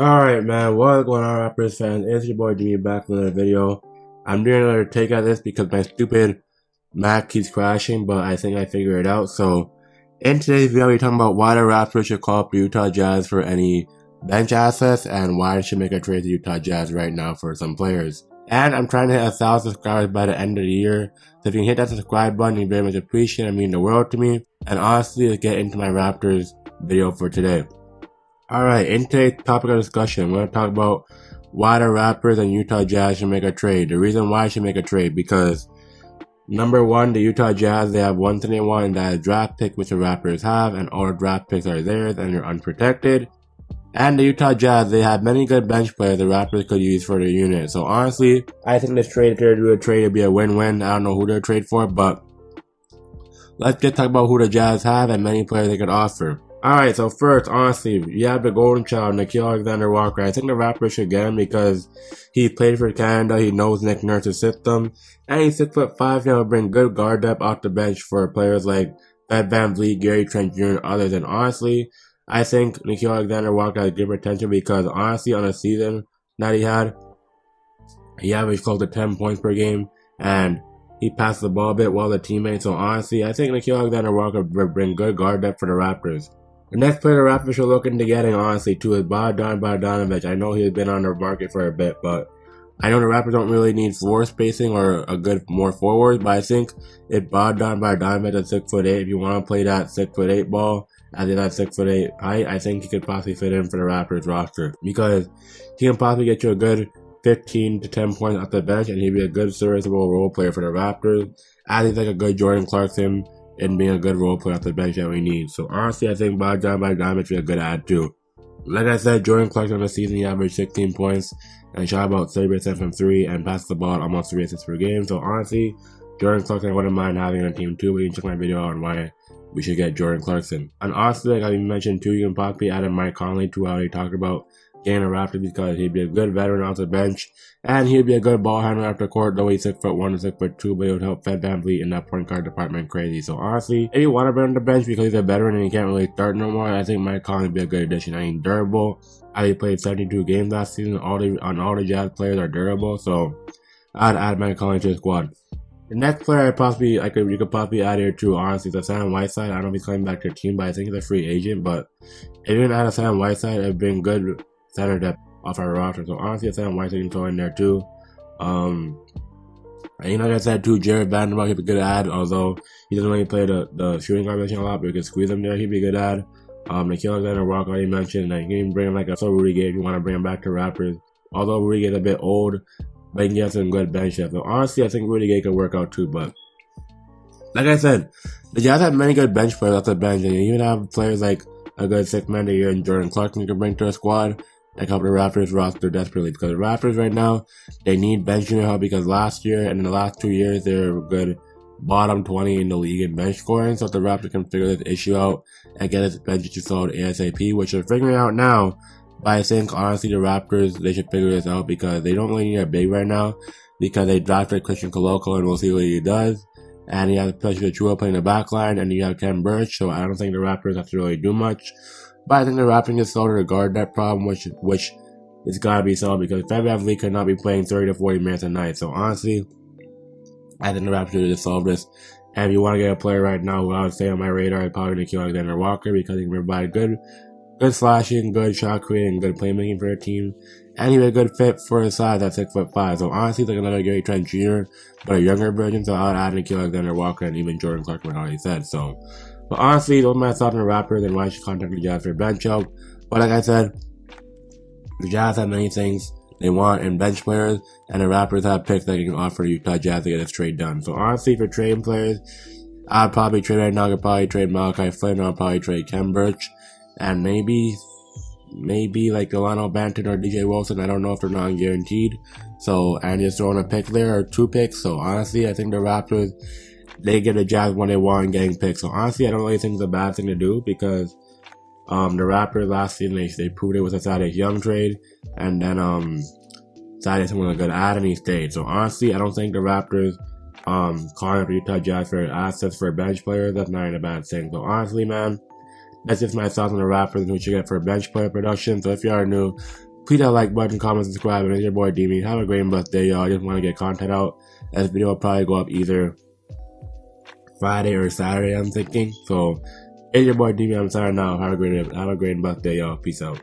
Alright man, what's going on Raptors fans? It's your boy Jimmy back with another video. I'm doing another take at this because my stupid Mac keeps crashing, but I think I figured it out. So, in today's video, we're talking about why the Raptors should call up the Utah Jazz for any bench assets and why they should make a trade to the Utah Jazz right now for some players. And I'm trying to hit 1,000 subscribers by the end of the year. So if you can hit that subscribe button, you very much appreciate it. It means the world to me. And honestly, let's get into my Raptors video for today. Alright, in today's topic of discussion, we're going to talk about why the Raptors and Utah Jazz should make a trade. The reason why I should make a trade, because number one, the Utah Jazz, they have one thing they want, and that is draft pick, which the Raptors have, and all the draft picks are theirs, and they're unprotected. And the Utah Jazz, they have many good bench players the Raptors could use for their unit. So honestly, I think this trade, if they're to do a trade, it'd be a win-win. I don't know who they'll trade for, but let's just talk about who the Jazz have and many players they could offer. Alright, so first, honestly, you have the golden child, Nickeil Alexander-Walker. I think the Raptors should get him because he played for Canada, he knows Nick Nurse's system, and he's 6'5", he'll bring good guard depth off the bench for players like Fred VanVleet, Gary Trent Jr., and others. And honestly, I think Nickeil Alexander-Walker has good potential because honestly, on a season that he averaged close to 10 points per game, and he passed the ball a bit well to teammates. So honestly, I think Nickeil Alexander-Walker will bring good guard depth for the Raptors. The next player the Raptors are looking to getting, honestly, too, is Bogdanovich. I know he's been on the market for a bit, but I know the Raptors don't really need floor spacing or a good more forwards, but I think if Bogdanovich is 6'8", if you want to play that 6'8" ball, as in that 6'8" height, I think he could possibly fit in for the Raptors roster because he can possibly get you a good 15 to 10 points off the bench, and he'd be a good serviceable role player for the Raptors, as he's like a good Jordan Clarkson and being a good role player off the bench that we need. So honestly, I think Bogdanovich would be a good add too. Like I said, Jordan Clarkson on the season, he averaged 16 points and shot about 30% from 3 and passed the ball almost 3 assists per game. So honestly, Jordan Clarkson, I wouldn't mind having on a team too, but you can check my video on why we should get Jordan Clarkson. And honestly, like I mentioned too, you can possibly add in Mike Conley too. I already talked about getting a Raptor because he'd be a good veteran off the bench, and he'd be a good ball handler after court, though he's 6'1" and 6'2", but it would help Fred VanVleet in that point guard department crazy. So honestly, if you want to bring him to the bench because he's a veteran and he can't really start no more, I think Mike Conley would be a good addition. I mean, durable. He played 72 games last season. All the Jazz players are durable, so I'd add Mike Conley to the squad. The next player you could possibly add here too, honestly, is Hassan Whiteside. I don't know if he's coming back to the team, but I think he's a free agent. But if you're gonna add Hassan Whiteside, it'd bring good center depth off our roster. So honestly, Hassan Whiteside can throw in there too. And like I said too, Jared Vanderbilt, he'd be a good add, although he doesn't really play the shooting guard position a lot, but we can squeeze him there, he'd be a good add. Nickeil Alexander-Walker, already mentioned, like, you can even bring him like a Rudy Gay if you want to bring him back to Raptors. Although Rudy Gay's a bit old, but he can get some good bench depth. So honestly, I think Rudy Gay could work out too, but like I said, the Jazz have many good bench players off the bench, and you even have players like a good 6-man a year and Jordan Clarkson you can bring to a squad and help the Raptors roster desperately, because the Raptors right now, they need bench unit help because last year and in the last 2 years, they're good bottom 20 in the league in bench scoring. So if the Raptors can figure this issue out and get its bench issue solved ASAP, which they're figuring out now, but I think honestly the Raptors, they should figure this out because they don't really need a big right now because they drafted Christian Koloko and we'll see what he does. And you have Precious Achua playing the back line, and you have Ken Burch, so I don't think the Raptors have to really do much. But I think the Raptors can solve the guard that problem, which is gotta be solved because Fred VanVleet could not be playing 30 to 40 minutes a night. So honestly, I think the Raptors should just solve this. And if you want to get a player right now who I would say on my radar, I'd probably Nickeil Alexander-Walker because he can provide good slashing, good shot creating, good playmaking for the team. And he'd be a good fit for his size at 6'5". So honestly, like another Gary Trent Jr., but a younger version. So I would add Nickeil Alexander-Walker and even Jordan Clarkson already said. So, but honestly, those are my thoughts on the Raptors and why I should contact the Jazz for bench help. But like I said, the Jazz have many things they want in bench players, and the Raptors have picks that can offer the Utah Jazz to get this trade done. So honestly, for trading players, I'd probably trade right now. I'd probably trade Malachi Flynn, or I'd probably trade Ken Burch, and maybe like Delano Banton or DJ Wilson. I don't know if they're not guaranteed. So, and just throwing a pick there or 2 picks. So honestly, I think the Raptors, they get the Jazz when they want getting picks. So honestly, I don't really think it's a bad thing to do because the Raptors last season, they proved it with a Thaddeus Young trade, and then Thaddeus was a good add and he stayed. So honestly, I don't think the Raptors calling up the Utah Jazz for assets for bench players, that's not a bad thing. So honestly, man, that's just my thoughts on the Raptors and what you get for bench player production. So if you are new, Please that like button, comment, subscribe, and it's your boy Demi. Have a great birthday, y'all. I just want to get content out. This video will probably go up either Friday or Saturday, I'm thinking. So, it's your boy Demi. I'm signing out. Have a great birthday, y'all. Peace out.